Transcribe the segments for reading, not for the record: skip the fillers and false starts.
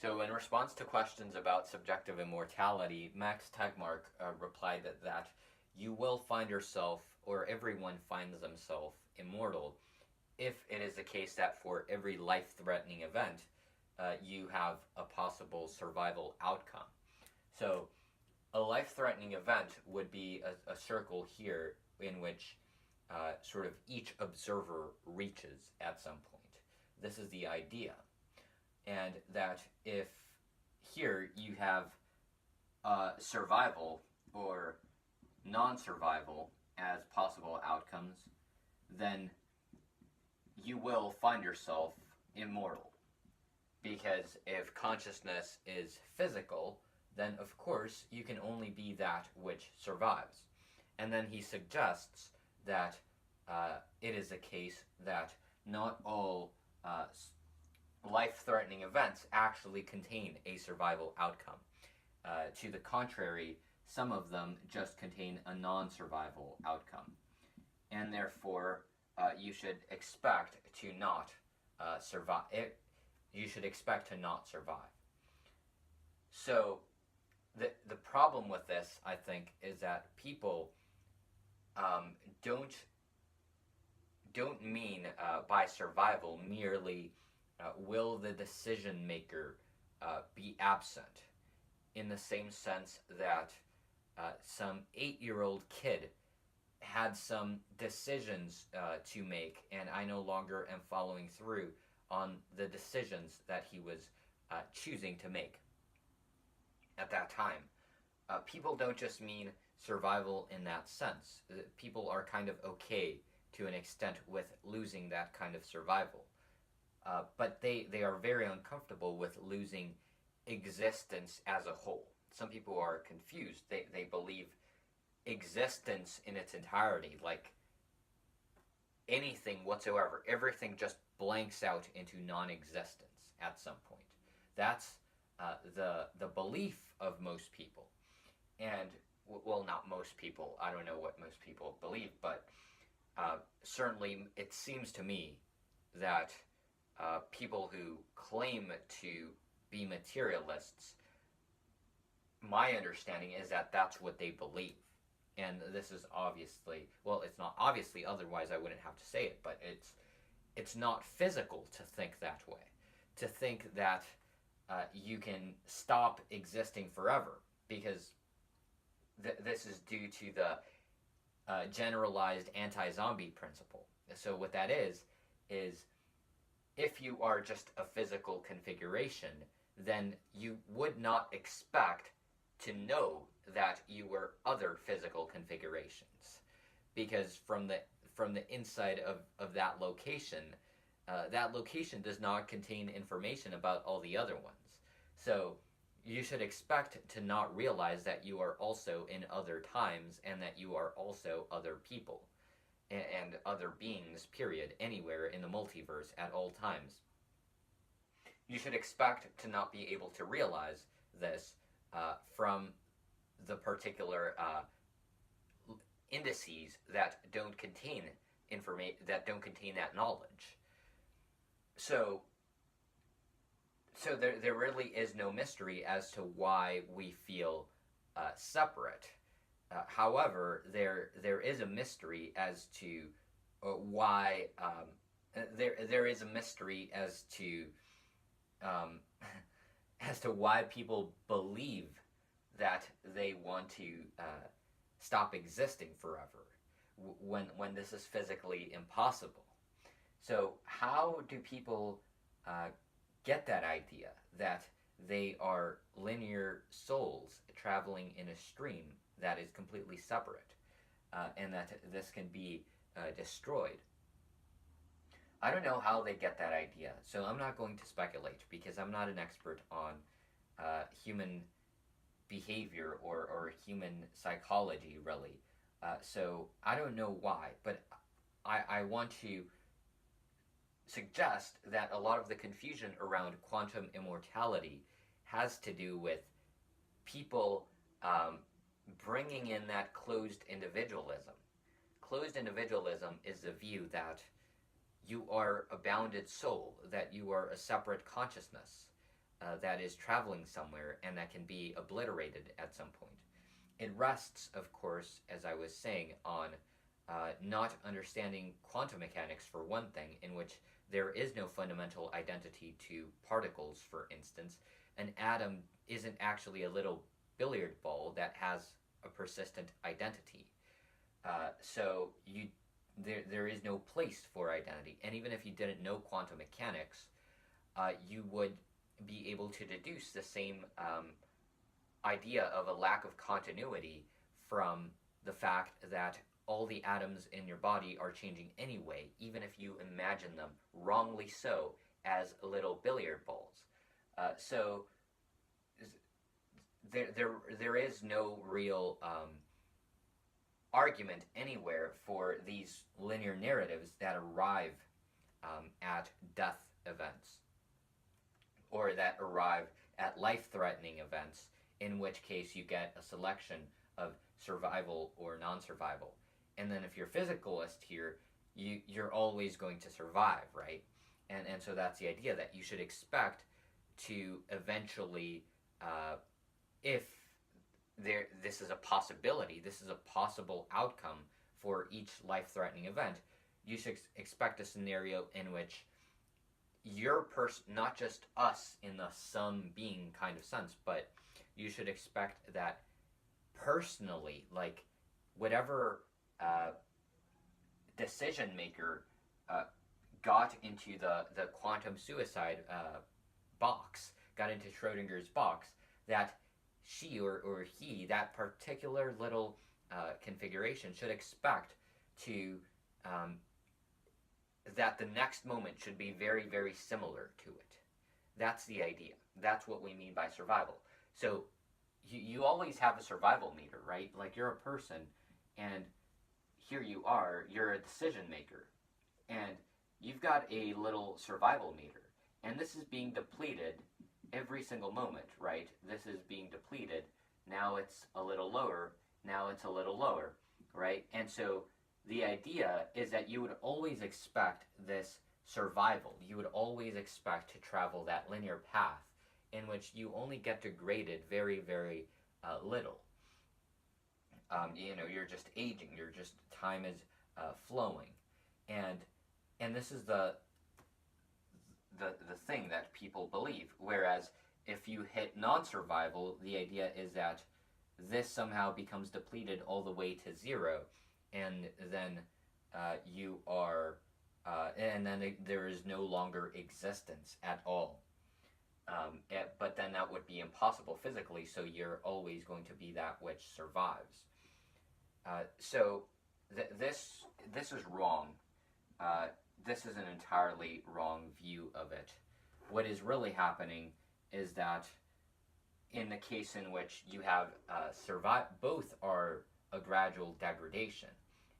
So, in response to questions about subjective immortality, Max Tegmark replied that you will find yourself, or everyone finds themselves, immortal if it is the case that for every life threatening event, you have a possible survival outcome. So, a life threatening event would be a circle here in which sort of each observer reaches at some point. This is the idea. And that if here you have survival or non-survival as possible outcomes, then you will find yourself immortal. Because if consciousness is physical, then of course you can only be that which survives. And then he suggests that it is the case that not all life-threatening events actually contain a survival outcome. To the contrary, some of them just contain a non-survival outcome. And therefore, you should expect to not survive. You should expect to not survive. So, the problem with this, I think, is that people don't mean by survival merely will the decision maker be absent, in the same sense that some 8-year-old kid had some decisions to make, and I no longer am following through on the decisions that he was choosing to make at that time. People don't just mean survival in that sense. People are kind of okay to an extent with losing that kind of survival. But they are very uncomfortable with losing existence as a whole. Some people are confused. They believe existence in its entirety, like anything whatsoever, everything just blanks out into non-existence at some point. That's the belief of most people. And, well, not most people. I don't know what most people believe, but certainly it seems to me that people who claim to be materialists, my understanding is that that's what they believe. And this is obviously, well, it's not obviously, otherwise I wouldn't have to say it, but it's not physical to think that way. To think that you can stop existing forever, because this is due to the generalized anti-zombie principle. So what that is if you are just a physical configuration, then you would not expect to know that you were other physical configurations, because from the inside of that location does not contain information about all the other ones. So you should expect to not realize that you are also in other times, and that you are also other people and other beings, period, anywhere in the multiverse at all times. You should expect to not be able to realize this from the particular indices that don't contain that knowledge. So there really is no mystery as to why we feel separate. However, there is a mystery as to why there is a mystery as to as to why people believe that they want to stop existing forever when this is physically impossible. So how do people get that idea that they are linear souls traveling in a stream that is completely separate, and that this can be destroyed? I don't know how they get that idea, so I'm not going to speculate, because I'm not an expert on human behavior or human psychology, really. So I don't know why, but I want to suggest that a lot of the confusion around quantum immortality has to do with people bringing in that closed individualism. Closed individualism is the view that you are a bounded soul, that you are a separate consciousness, that is traveling somewhere and that can be obliterated at some point. It rests, of course, as I was saying, on not understanding quantum mechanics, for one thing, in which there is no fundamental identity to particles, for instance. An atom isn't actually a little billiard ball that has a persistent identity. So there is no place for identity. And even if you didn't know quantum mechanics, you would be able to deduce the same idea of a lack of continuity from the fact that all the atoms in your body are changing anyway, even if you imagine them, wrongly so, as little billiard balls. So there is no real argument anywhere for these linear narratives that arrive at death events, or that arrive at life-threatening events, in which case you get a selection of survival or non-survival. And then if you're physicalist here, you're always going to survive, right? And so that's the idea, that you should expect to eventually, if this is a possibility, this is a possible outcome for each life-threatening event, you should expect a scenario in which your person, not just us in the some being kind of sense, but you should expect that personally, like whatever decision maker got into the quantum suicide box, got into Schrodinger's box, that she or he, that particular little configuration, should expect to that the next moment should be very, very similar to it. That's the idea. That's what we mean by survival. So you always have a survival meter, right? Like, you're a person, and here you are, you're a decision maker, and you've got a little survival meter, and this is being depleted every single moment, right? This is being depleted. Now it's a little lower. Now it's a little lower, right? And so the idea is that you would always expect this survival. You would always expect to travel that linear path in which you only get degraded very, very little. You're just aging. Time is flowing, and this is the thing that people believe. Whereas if you hit non-survival, the idea is that this somehow becomes depleted all the way to zero, and then you are, and then there is no longer existence at all. But then that would be impossible physically, so you're always going to be that which survives. So this is wrong. This is an entirely wrong view of it. What is really happening is that in the case in which you have both are a gradual degradation.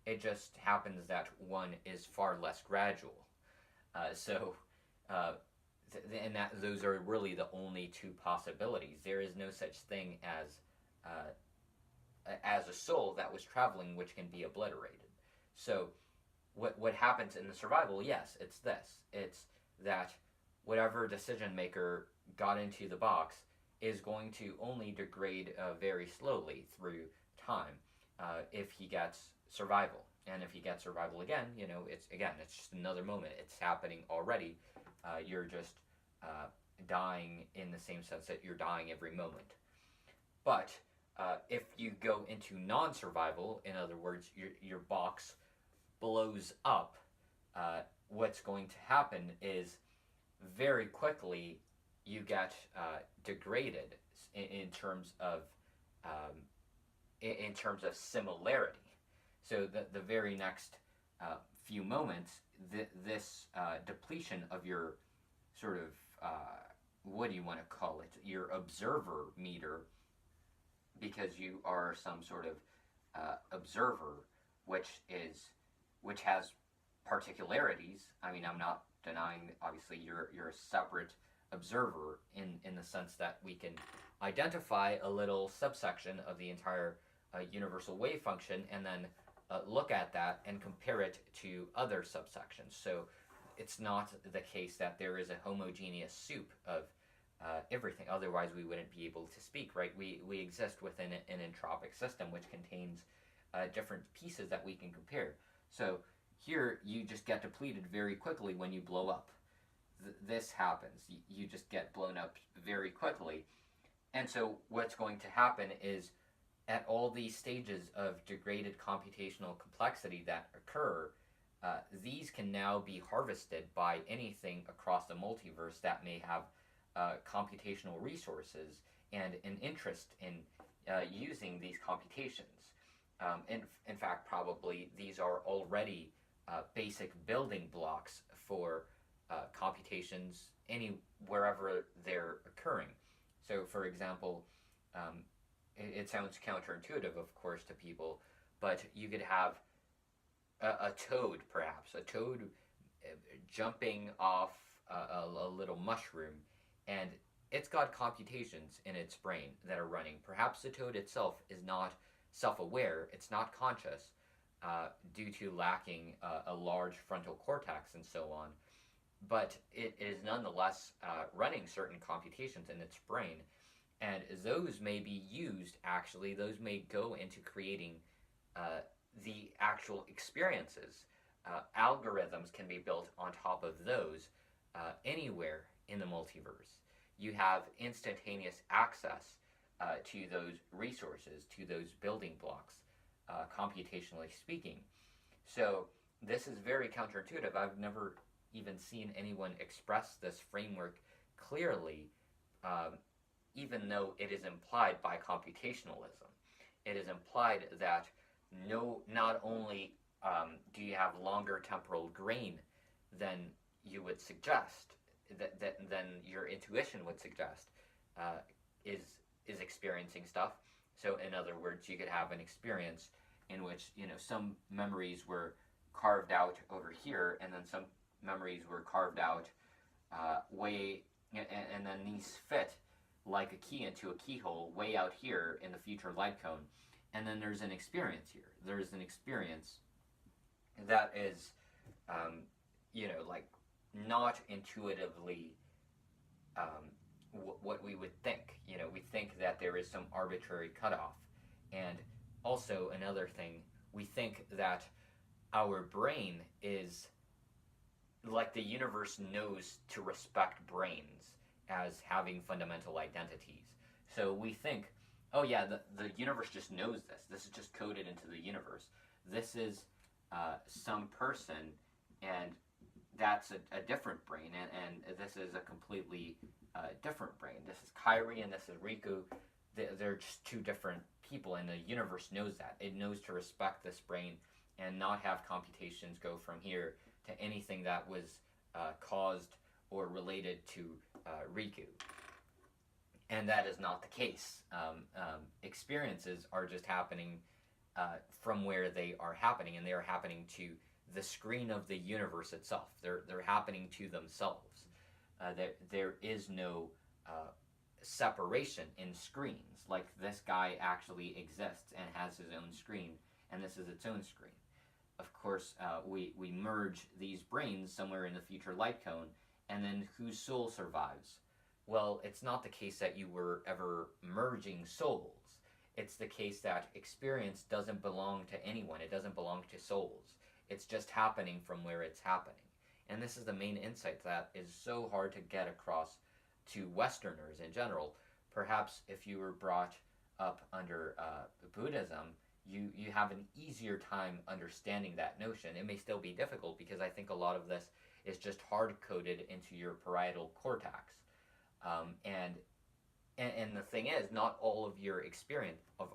It just happens that one is far less gradual. And that those are really the only two possibilities. There is no such thing as a soul that was traveling which can be obliterated. So what happens in the survival, yes, it's this. It's that whatever decision maker got into the box is going to only degrade very slowly through time if he gets survival. And if he gets survival again, it's just another moment. It's happening already. You're just dying in the same sense that you're dying every moment. But if you go into non-survival, in other words, your box blows up, what's going to happen is very quickly you get degraded in terms of similarity. So the very next few moments, this depletion of your sort of what do you want to call it? Your observer meter, because you are some sort of observer, which has particularities. I mean, I'm not denying, obviously, you're a separate observer in the sense that we can identify a little subsection of the entire universal wave function and then look at that and compare it to other subsections. So it's not the case that there is a homogeneous soup of everything. Otherwise, we wouldn't be able to speak, right? We exist within an entropic system which contains different pieces that we can compare. So here, you just get depleted very quickly when you blow up. This happens. You just get blown up very quickly. And so what's going to happen is at all these stages of degraded computational complexity that occur, these can now be harvested by anything across the multiverse that may have computational resources and an interest in using these computations. In fact, probably these are already basic building blocks for computations wherever they're occurring. So, for example, it sounds counterintuitive, of course, to people, but you could have a toad, perhaps, a toad jumping off a little mushroom, and it's got computations in its brain that are running. Perhaps the toad itself is not self-aware, it's not conscious, due to lacking a large frontal cortex and so on, but it is nonetheless running certain computations in its brain, and those may be used, actually, those may go into creating the actual experiences. Algorithms can be built on top of those anywhere in the multiverse. You have instantaneous access to those resources, to those building blocks, computationally speaking. So this is very counterintuitive. I've never even seen anyone express this framework clearly, even though it is implied by computationalism. It is implied that not only do you have longer temporal grain than you would suggest, than your intuition would suggest, is experiencing stuff. So in other words, you could have an experience in which some memories were carved out over here, and then some memories were carved out and then these fit like a key into a keyhole way out here in the future light cone. And then there's an experience here. There's an experience that is, like not intuitively what we would think. We think that there is some arbitrary cutoff. And also another thing, we think that our brain is like the universe knows to respect brains as having fundamental identities. So we think, oh yeah, the universe just knows this. This is just coded into the universe. This is some person, and that's a different brain, and this is a completely different brain. This is Kyrie and this is Riku. They're just two different people, and the universe knows that. It knows to respect this brain and not have computations go from here to anything that was caused or related to Riku. And that is not the case. Experiences are just happening from where they are happening, and they are happening to the screen of the universe itself. They're happening to themselves. There is no separation in screens. Like, this guy actually exists and has his own screen, and this is its own screen. Of course, we merge these brains somewhere in the future light cone, and then whose soul survives? Well, it's not the case that you were ever merging souls. It's the case that experience doesn't belong to anyone. It doesn't belong to souls. It's just happening from where it's happening. And this is the main insight that is so hard to get across to Westerners in general. Perhaps if you were brought up under Buddhism, you have an easier time understanding that notion. It may still be difficult because I think a lot of this is just hard-coded into your parietal cortex. And the thing is, not all of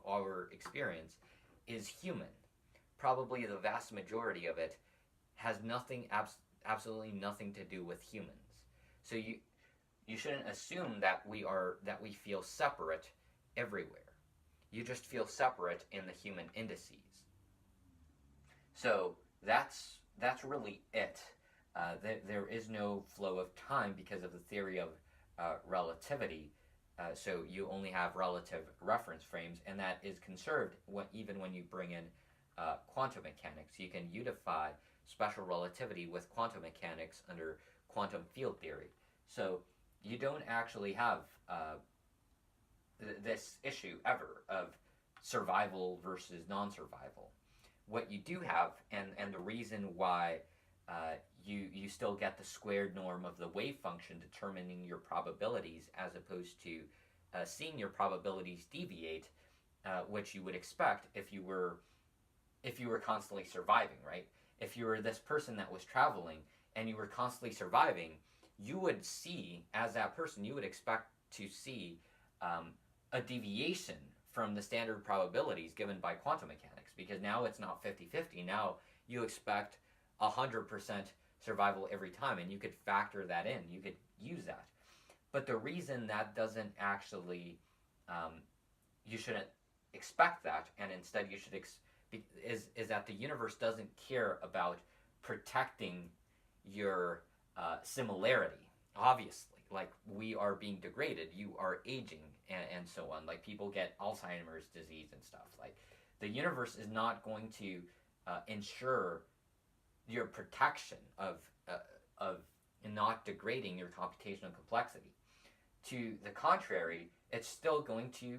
our experience is human. Probably the vast majority of it has absolutely nothing to do with humans. So you shouldn't assume that we feel separate everywhere. You just feel separate in the human indices. So that's really it. There is no flow of time because of the theory of relativity. So you only have relative reference frames, and that is conserved even when you bring in quantum mechanics. You can unify special relativity with quantum mechanics under quantum field theory. So you don't actually have this issue ever of survival versus non-survival. What you do have, and the reason why you still get the squared norm of the wave function determining your probabilities as opposed to seeing your probabilities deviate, which you would expect if you were constantly surviving, right? If you were this person that was traveling and you were constantly surviving, you would see, as that person, you would expect to see a deviation from the standard probabilities given by quantum mechanics, because now it's not 50-50. Now you expect 100% survival every time, and you could factor that in. You could use that. But the reason that doesn't actually, you shouldn't expect that, and instead you should is that the universe doesn't care about protecting your similarity. Obviously, like, we are being degraded, you are aging, and so on. Like, people get Alzheimer's disease and stuff. Like, the universe is not going to ensure your protection of not degrading your computational complexity. To the contrary, it's still going to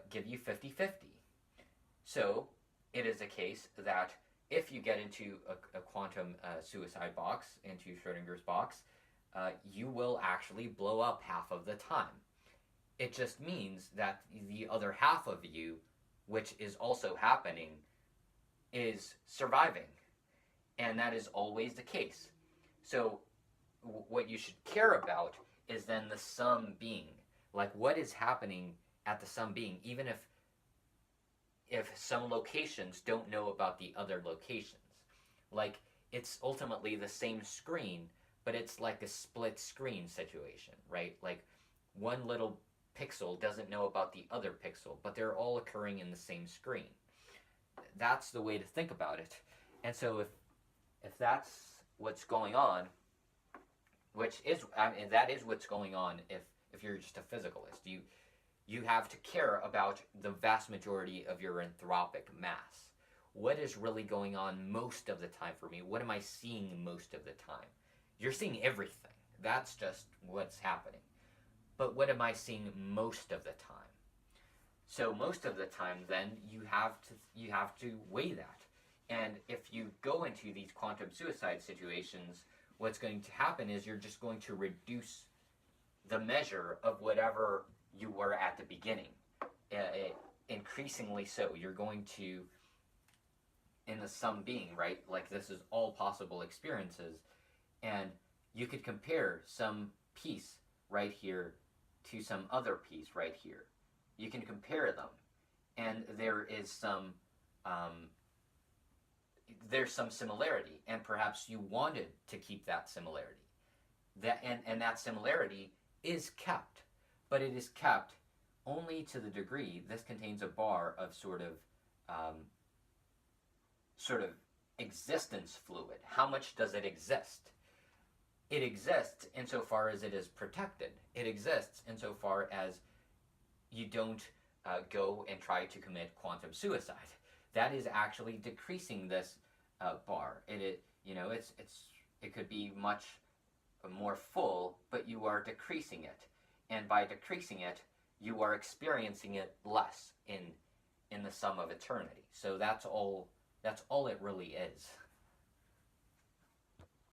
give you 50-50. So it is a case that if you get into a quantum suicide box, into Schrodinger's box, you will actually blow up half of the time. It just means that the other half of you, which is also happening, is surviving. And that is always the case. So what you should care about is then the sum being. Like, what is happening at the sum being, even if some locations don't know about the other locations. Like, it's ultimately the same screen, but it's like a split screen situation, right? Like, one little pixel doesn't know about the other pixel, but they're all occurring in the same screen. That's the way to think about it. And so if that's what's going on, which is, I mean, that is what's going on if you're just a physicalist. You have to care about the vast majority of your anthropic mass. What is really going on most of the time for me? What am I seeing most of the time? You're seeing everything. That's just what's happening. But what am I seeing most of the time? So most of the time, then, you have to weigh that. And if you go into these quantum suicide situations, what's going to happen is you're just going to reduce the measure of whatever you were at the beginning. Increasingly so. You're going to, in the sum being, right? Like, this is all possible experiences. And you could compare some piece right here to some other piece right here. You can compare them. And there is some there's some similarity, and perhaps you wanted to keep that similarity. And that similarity is kept, but it is kept only to the degree this contains a bar of sort of existence fluid. How much does it exist? It exists insofar as it is protected. It exists insofar as you don't go and try to commit quantum suicide. That is actually decreasing this bar. It could be much more full, but you are decreasing it, and by decreasing it, you are experiencing it less in the sum of eternity. So that's all it really is.